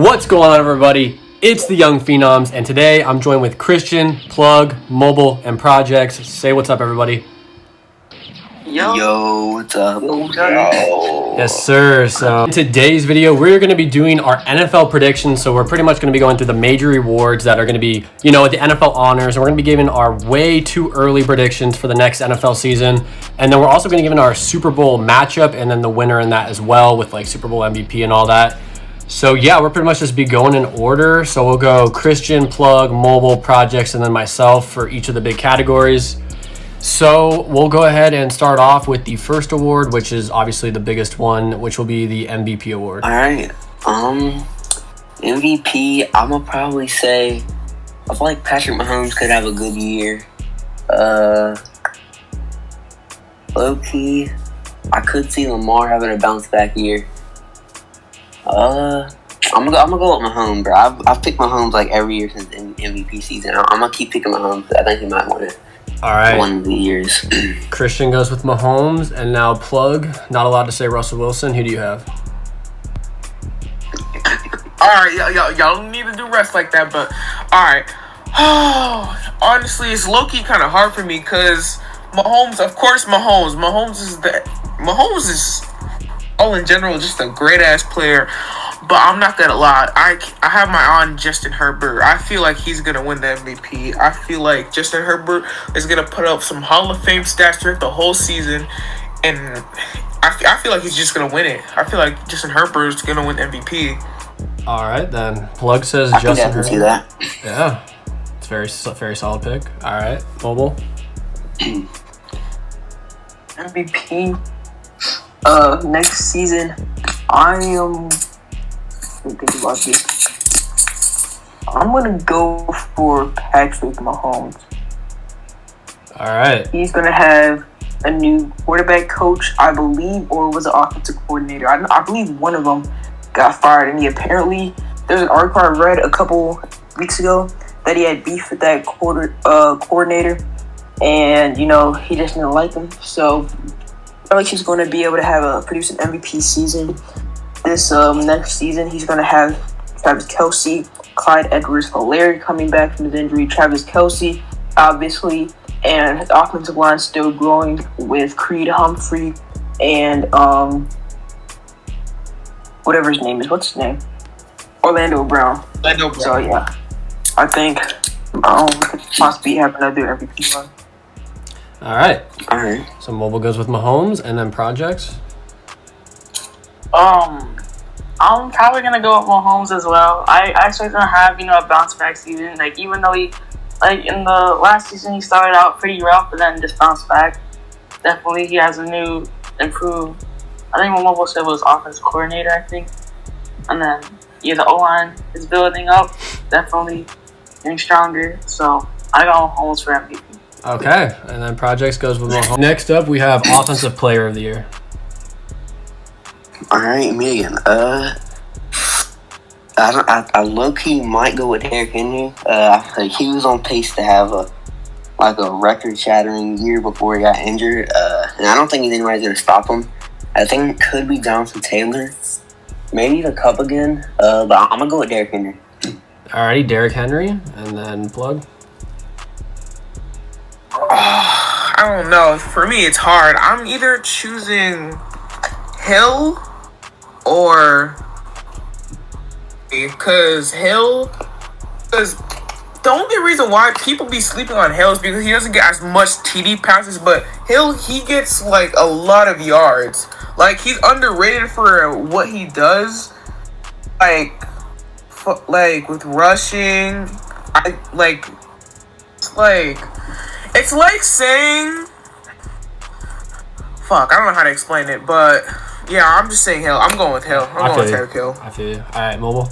What's going on, everybody? It's the Young Phenoms, and today I'm joined with Christian, Plug, Mobile, and Projects. Say what's up, everybody. Yo, what's up? Yo. Yes, sir. So in today's video, we're going to be doing our NFL predictions. So we're pretty much going to be going through the major rewards that are going to be, the NFL honors. And we're going to be giving our way too early predictions for the next NFL season. And then we're also going to give our Super Bowl matchup and then the winner in that as well with like Super Bowl MVP and all that. So yeah, we're pretty much just be going in order. So we'll go Christian, Plug, Mobile, Projects, and then myself for each of the big categories. So we'll go ahead and start off with the first award, which is obviously the biggest one, which will be the MVP award. All right. MVP, I'm going to probably say, I feel like Patrick Mahomes could have a good year. Low-key, I could see Lamar having a bounce-back year. I'm gonna go with Mahomes, bro. I've picked Mahomes like every year since MVP season. I'm gonna keep picking Mahomes. I think he might win it. All right. One of the years. Christian goes with Mahomes, and now Plug. Not allowed to say Russell Wilson. Who do you have? All right, y'all don't need to do rest like that, but all right. Honestly, it's low-key kind of hard for me because Mahomes, of course, Mahomes is all in general just a great-ass player. But I'm not gonna lie, I have my eye on Justin Herbert. I feel like he's gonna win the MVP. I feel like Justin Herbert is gonna put up some Hall of Fame stats throughout the whole season, and I feel like he's just gonna win it. I feel like Justin Herbert is gonna win MVP. All right, then Plug says I Justin can Herbert. see that. Yeah, it's very solid pick. All right, Mobile. MVP. Next season, I am. Think about this. I'm gonna go for Patrick Mahomes. All right. He's gonna have a new quarterback coach, I believe, or was an offensive coordinator. I believe one of them got fired, and he apparently there's an article I read a couple weeks ago that he had beef with that coordinator, and he just didn't like him. So I feel like he's going to be able to produce an MVP season. This next season, he's going to have Travis Kelce, Clyde Edwards-Helaire coming back from his injury. Travis Kelce, obviously, and his offensive line still growing with Creed Humphrey and whatever his name is. What's his name? Orlando Brown. So yeah, I think could possibly have another MVP run. All right. All right. So Mobile goes with Mahomes, and then Projects. I'm probably gonna go with Mahomes as well. I expect him to have a bounce back season. Like even though he in the last season he started out pretty rough, but then just bounced back. Definitely, he has a new improved. I think what Mobile said was offensive coordinator. I think, and then the O-line is building up. Definitely getting stronger. So I got Mahomes for MVP. Okay, and then Projects goes with Mahomes. Next up, we have Offensive Player of the Year. All right, me again. I low-key might go with Derrick Henry. He was on pace to have a record-shattering year before he got injured. And I don't think anybody's gonna stop him. I think it could be Jonathan Taylor, maybe the Cup again. But I'm gonna go with Derrick Henry. Alrighty, Derrick Henry, and then Plug. I don't know. For me, it's hard. I'm either choosing Hill or because the only reason why people be sleeping on Hill is because he doesn't get as much TD passes, but he gets like a lot of yards. Like he's underrated for what he does. Like with rushing, it's like saying, fuck, I don't know how to explain it, but yeah, I'm just saying Hill. I'm going with Hill. I'm going with Tyreek Hill. I feel you. All right, Mobile.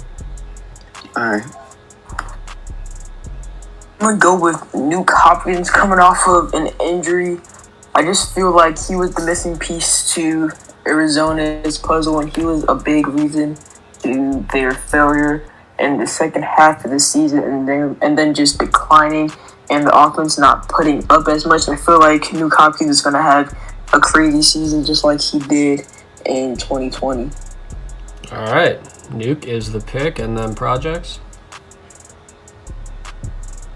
All right. I'm going to go with Nuke Hopkins coming off of an injury. I just feel like he was the missing piece to Arizona's puzzle, and he was a big reason to their failure in the second half of the season and then just declining and the offense not putting up as much. I feel like Nuke Hopkins is going to have a crazy season just like he did in 2020. All right. Nuke is the pick, and then projects.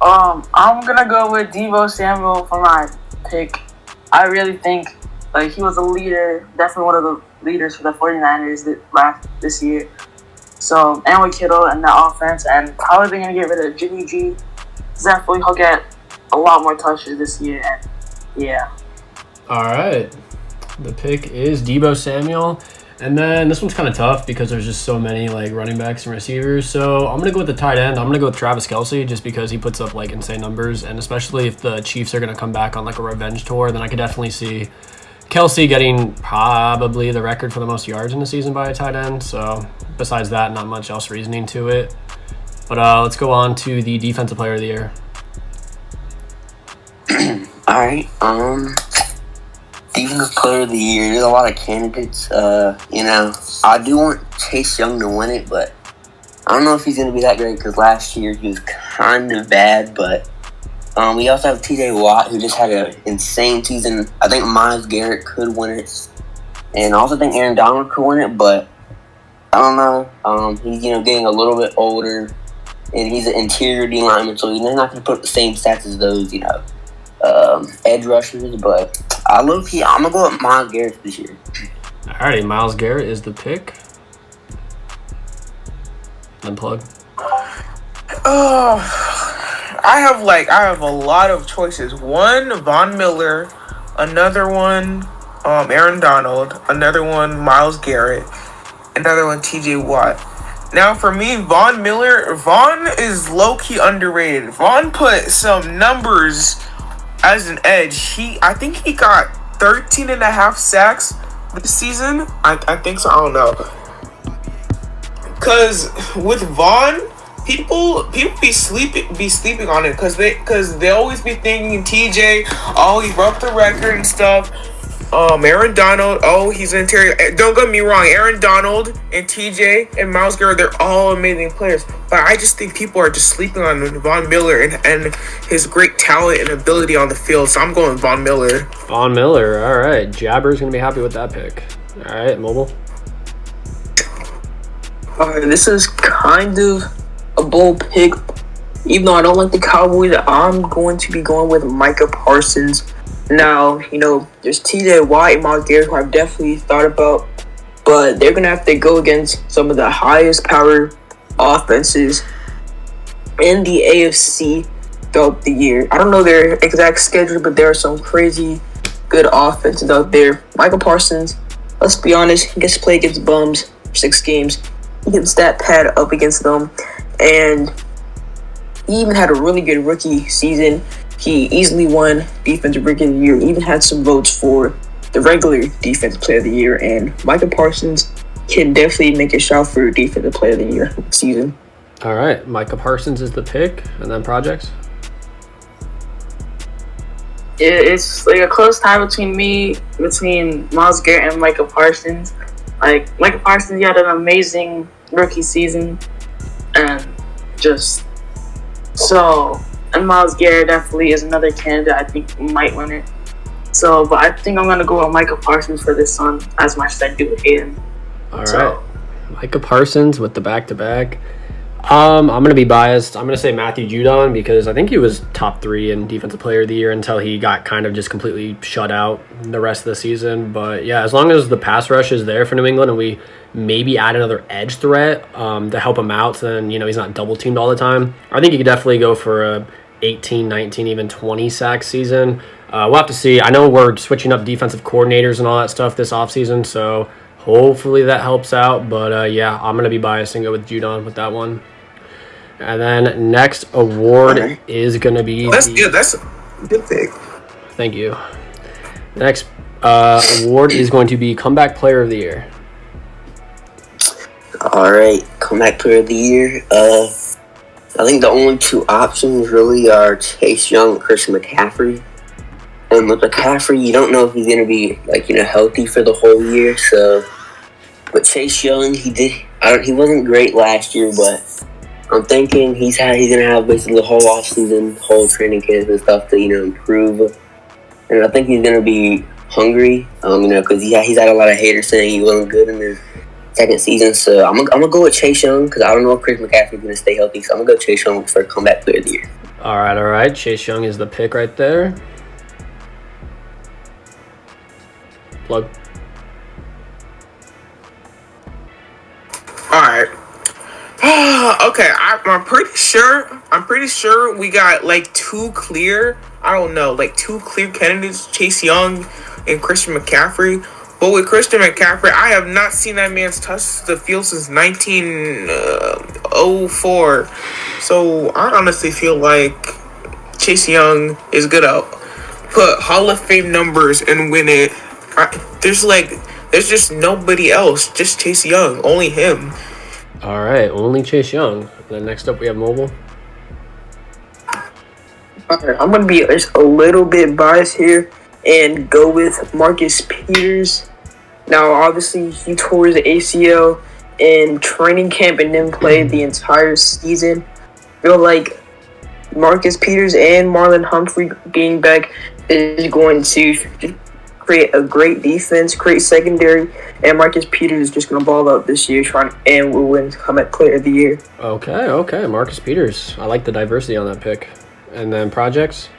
I'm gonna go with Deebo Samuel for my pick. I really think he was a leader, definitely one of the leaders for the 49ers this year. So, and with Kittle and the offense, and probably they're gonna get rid of Jimmy G. Definitely he'll get a lot more touches this year, and yeah. All right, the pick is Deebo Samuel. And then this one's kind of tough because there's just so many running backs and receivers. So I'm going to go with the tight end. I'm going to go with Travis Kelce just because he puts up insane numbers. And especially if the Chiefs are going to come back on a revenge tour, then I could definitely see Kelce getting probably the record for the most yards in the season by a tight end. So besides that, not much else reasoning to it. But let's go on to the defensive player of the year. All right. Defensive player of the year. There's a lot of candidates. I do want Chase Young to win it, but I don't know if he's going to be that great because last year he was kind of bad. But we also have T.J. Watt, who just had an insane season. I think Myles Garrett could win it, and I also think Aaron Donald could win it. But I don't know. He's getting a little bit older, and he's an interior D lineman, so he's not going to put up the same stats as those edge rushers. But I'm going to go with Myles Garrett this year. Alrighty, Myles Garrett is the pick. Unplug. I have a lot of choices. One, Von Miller. Another one, Aaron Donald. Another one, Myles Garrett. Another one, T.J. Watt. Now, for me, Von is low-key underrated. Von put some numbers as an edge. I think he got 13.5 sacks this season. I think so. I don't know. Because with Von, people be sleeping on it because they always be thinking TJ, he broke the record and stuff. Aaron Donald, he's an interior. Don't get me wrong, Aaron Donald and TJ and Myles Garrett, they're all amazing players. But I just think people are just sleeping on Von Miller and his great talent and ability on the field. So I'm going Von Miller. Von Miller, all right. Jabber's going to be happy with that pick. All right, Mobile. This is kind of a bold pick. Even though I don't like the Cowboys, I'm going to be going with Micah Parsons. Now, there's T.J. Watt and Myles Garrett who I've definitely thought about, but they're going to have to go against some of the highest power offenses in the AFC throughout the year. I don't know their exact schedule, but there are some crazy good offenses out there. Micah Parsons, let's be honest, he gets to play against bums for 6 games. He gets that pad up against them, and he even had a really good rookie season. He easily won Defensive Rookie of the Year, even had some votes for the regular Defensive Player of the Year, and Micah Parsons can definitely make a shout for Defensive Player of the Year this season. All right, Micah Parsons is the pick, and then projects? It's a close tie between Myles Garrett and Micah Parsons. Micah Parsons, he had an amazing rookie season, and and Myles Garrett definitely is another candidate I think might win it. So, but I think I'm going to go with Micah Parsons for this one, as much as I do hate him. All right. Micah Parsons with the back-to-back. I'm going to be biased. I'm going to say Matthew Judon because I think he was top 3 in Defensive Player of the Year until he got kind of just completely shut out the rest of the season. But, yeah, as long as the pass rush is there for New England and we maybe add another edge threat to help him out, so then, he's not double-teamed all the time, I think he could definitely go for a 18, 19, even 20 sack season. We'll have to see. I know we're switching up defensive coordinators and all that stuff this offseason, so hopefully that helps out. But, yeah, I'm going to be biased and go with Judon with that one. And then next award is going to be... That's a good pick. Thank you. Next award is going to be Comeback Player of the Year. All right, Comeback Player of the Year. I think the only 2 options really are Chase Young and Christian McCaffrey. And with McCaffrey, you don't know if he's going to be healthy for the whole year. So, but Chase Young, he wasn't great last year, but I'm thinking he's going to have basically the whole offseason, whole training camp and stuff to improve. And I think he's going to be hungry, because he's had a lot of haters saying he wasn't good in his second season. So I'm gonna go with Chase Young because I don't know if Chris McCaffrey's gonna stay healthy. So I'm gonna go Chase Young for comeback player of the year. All right. Chase Young is the pick right there. Plug. All right. Okay, I'm pretty sure we got like two clear candidates, Chase Young and Christian McCaffrey. But with Christian McCaffrey, I have not seen that man's touch the field since 1904. So I honestly feel like Chase Young is gonna put Hall of Fame numbers and win it. There's just nobody else, just Chase Young, only him. All right, only Chase Young. Then next up we have Mobile. Alright, I'm gonna be just a little bit biased here and go with Marcus Peters. Now, obviously, he tore his ACL in training camp and then played the entire season. I feel like Marcus Peters and Marlon Humphrey being back is going to create a great defense, great secondary, and Marcus Peters is just going to ball out this year and will win comeback player of the year. Okay. Marcus Peters. I like the diversity on that pick. And then projects?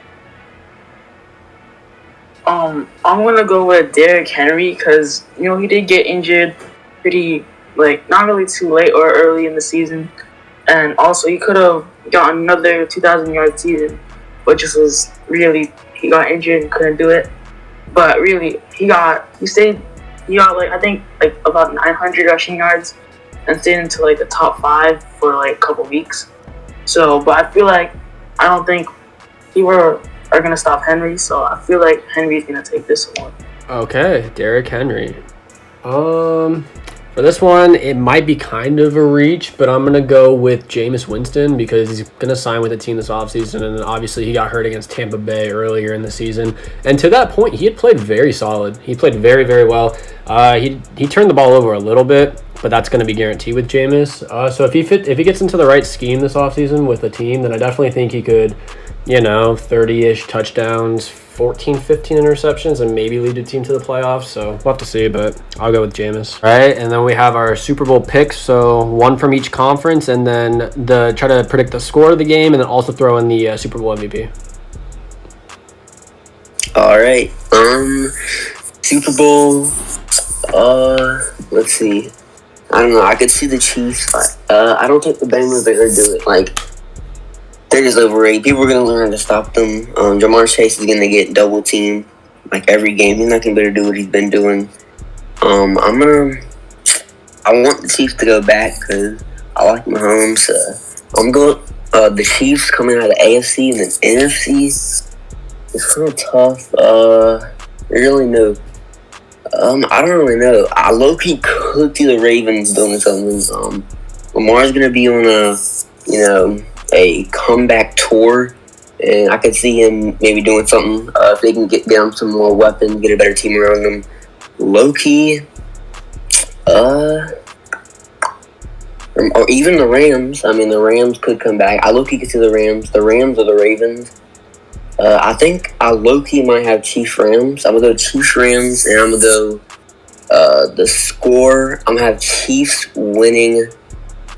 I'm gonna go with Derrick Henry because he did get injured pretty not really too late or early in the season, and also he could have gotten another 2,000-yard season, but just he got injured and couldn't do it. But really, he got I think about 900 rushing yards and stayed into the top 5 for a couple weeks. So, but I feel like I don't think are going to stop Henry, so I feel like Henry's going to take this one. Okay, Derrick Henry. For this one, it might be kind of a reach, but I'm going to go with Jameis Winston because he's going to sign with the team this offseason, and then obviously he got hurt against Tampa Bay earlier in the season. And to that point, he had played very solid. He played very, very well. He turned the ball over a little bit, but that's going to be guaranteed with Jameis. So if he gets into the right scheme this offseason with the team, then I definitely think he could, 30-ish touchdowns, 14, 15 interceptions, and maybe lead the team to the playoffs. So we'll have to see, but I'll go with Jameis. All right, and then we have our Super Bowl picks. So one from each conference, and then try to predict the score of the game, and then also throw in the Super Bowl MVP. All right. Super Bowl. Let's see. I don't know. I could see the Chiefs. I don't think the Bengals are gonna do it. They're just overrated. People are going to learn to stop them. Jamar Chase is going to get double teamed every game. He's not going to be able to do what he's been doing. I want the Chiefs to go back because I like Mahomes. I'm going the Chiefs coming out of the AFC and then NFC. It's kind of tough. Really no. I don't really know. I low-key could see the Ravens doing something. Lamar's going to be on a comeback tour, and I could see him maybe doing something if they can get down some more weapons, get a better team around them. Low-key, or even the Rams. I mean, the Rams could come back. I low-key could see the Rams. The Rams or the Ravens. I think I low-key might have Chiefs Rams. I'm going to go Chiefs Rams, and I'm going to go the score. I'm going to have Chiefs winning.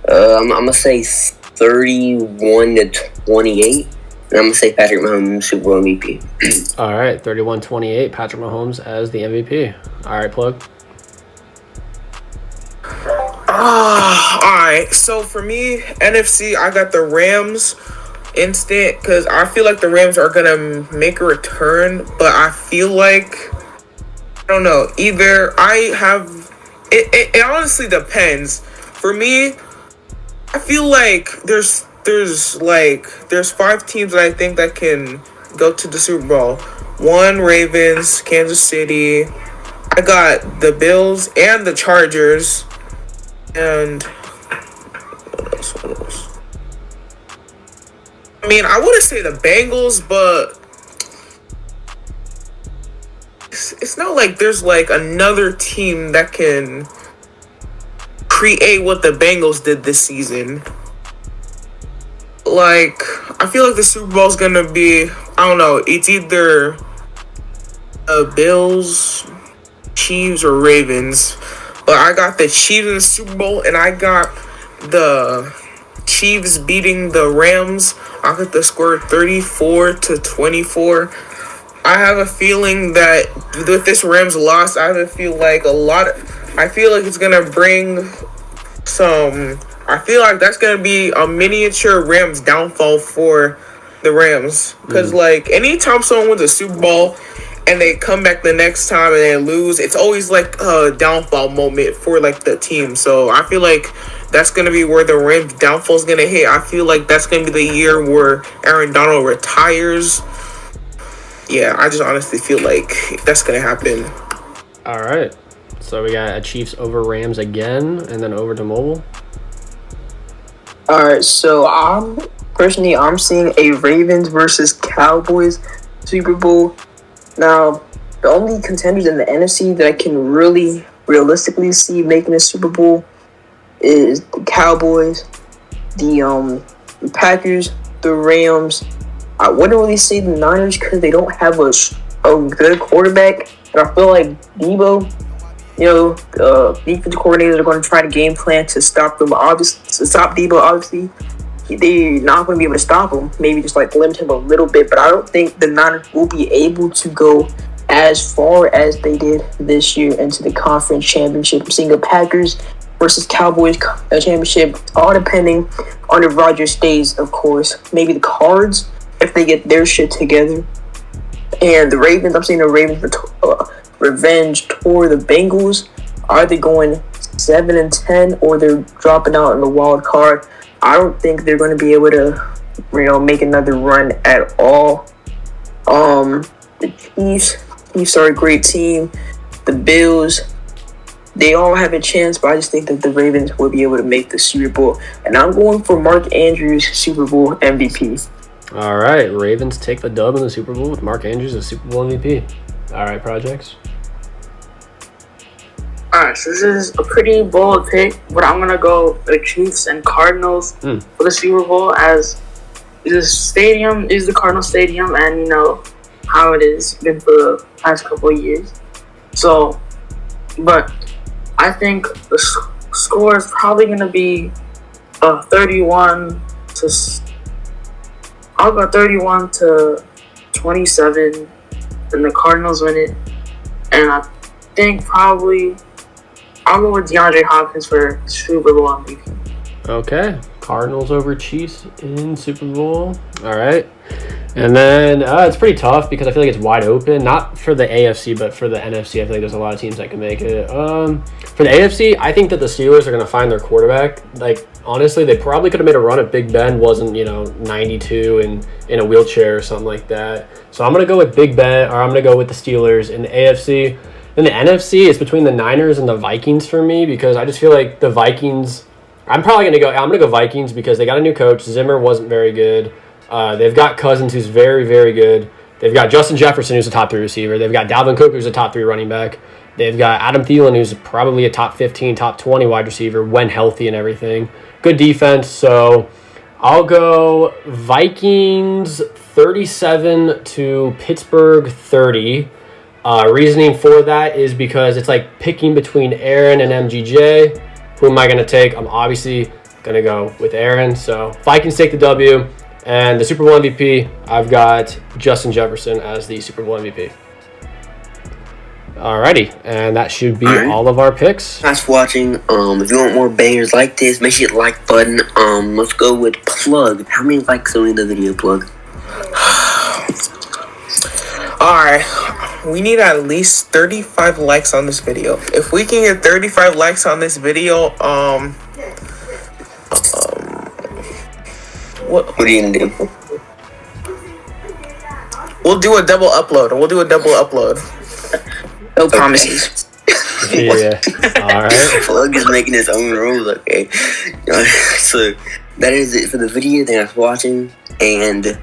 I'm going to say 31-28. And I'm going to say Patrick Mahomes, Super Bowl MVP. All right, 31-28, Patrick Mahomes as the MVP. All right, plug. All right. So for me, NFC, I got the Rams instant because I feel like the Rams are going to make a return, but I feel like, I don't know, either I have, it honestly depends. For me, I feel like there's 5 teams that I think that can go to the Super Bowl. 1, Ravens, Kansas City. I got the Bills and the Chargers. And what else? I mean, I wouldn't say the Bengals, but it's not like there's another team that can create what the Bengals did this season. I feel like the Super Bowl is gonna be, I don't know, it's either Bills, Chiefs, or Ravens. but I got the Chiefs in the Super Bowl, and I got the Chiefs beating the Rams. I got the score 34-24. I have a feeling that with this Rams loss, I feel like it's gonna bring some. I feel like that's gonna be a miniature Rams downfall for the Rams, because like anytime someone wins a Super Bowl and they come back the next time and they lose, it's always like a downfall moment for like the team. So I feel like that's gonna be where the Rams downfall is gonna hit. I feel like that's gonna be the year where Aaron Donald retires. Yeah, I just honestly feel like that's gonna happen. All right. So we got a Chiefs over Rams again, and then over to Mobile. All right, so I'm seeing a Ravens versus Cowboys Super Bowl. Now, the only contenders in the NFC that I can really realistically see making a Super Bowl is the Cowboys, the Packers, the Rams. I wouldn't really say the Niners because they don't have a good quarterback, and I feel like Debo, defense coordinators are going to try to game plan to stop them. To stop Debo, obviously, they're not going to be able to stop him. Maybe just like limit him a little bit, but I don't think the Niners will be able to go as far as they did this year into the conference championship. I'm seeing a Packers versus Cowboys championship, all depending on if Rodgers stays, of course. Maybe the Cards, if they get their shit together. And the Ravens, I'm seeing the Ravens revenge tour the Bengals. Are they going 7-10 or they're dropping out in the wild card? I don't think they're going to be able to, make another run at all. The Chiefs are a great team. The Bills, they all have a chance, but I just think that the Ravens will be able to make the Super Bowl. And I'm going for Mark Andrews, Super Bowl MVP. All right, Ravens take the dub in the Super Bowl with Mark Andrews as Super Bowl MVP. All right, projects. All right, so this is a pretty bold pick, but I'm gonna go the Chiefs and Cardinals for the Super Bowl, as the stadium is the Cardinal Stadium, and you know how it is been for the past couple of years. So, but I think the score is probably gonna be 31 to. I'll go 31-27, and the Cardinals win it. And I think probably I'll go with DeAndre Hopkins for Super Bowl MVP. Okay, Cardinals over Chiefs in Super Bowl. All right. And then it's pretty tough because I feel like it's wide open. Not for the AFC, but for the NFC. I feel like there's a lot of teams that can make it. For the AFC, I think that the Steelers are going to find their quarterback. Like, honestly, they probably could have made a run if Big Ben wasn't, 92 and in a wheelchair or something like that. So I'm going to go with Big Ben, or I'm going to go with the Steelers in the AFC. In the NFC, it's between the Niners and the Vikings for me because I just feel like the Vikings. I'm going to go Vikings because they got a new coach. Zimmer wasn't very good. They've got Cousins, who's very, very good. They've got Justin Jefferson, who's a top 3 receiver. They've got Dalvin Cook, who's a top 3 running back. They've got Adam Thielen, who's probably a top 15, top 20 wide receiver when healthy and everything. Good defense. So I'll go Vikings 37 to Pittsburgh 30. Reasoning for that is because it's like picking between Aaron and MGJ. Who am I going to take? I'm obviously going to go with Aaron. So Vikings take the W. And the Super Bowl MVP, I've got Justin Jefferson as the Super Bowl MVP. Alrighty, and that should be all of our picks. Thanks for watching. If you want more bangers like this, make sure you hit the like button. Let's go with Plug. How many likes are in the video, Plug? Alright, we need at least 35 likes on this video. If we can get 35 likes on this video, What are you gonna do? We'll do a double upload. No promises. Yeah. Alright. Plug is making his own rules, okay? So, that is it for the video. Thanks for watching, and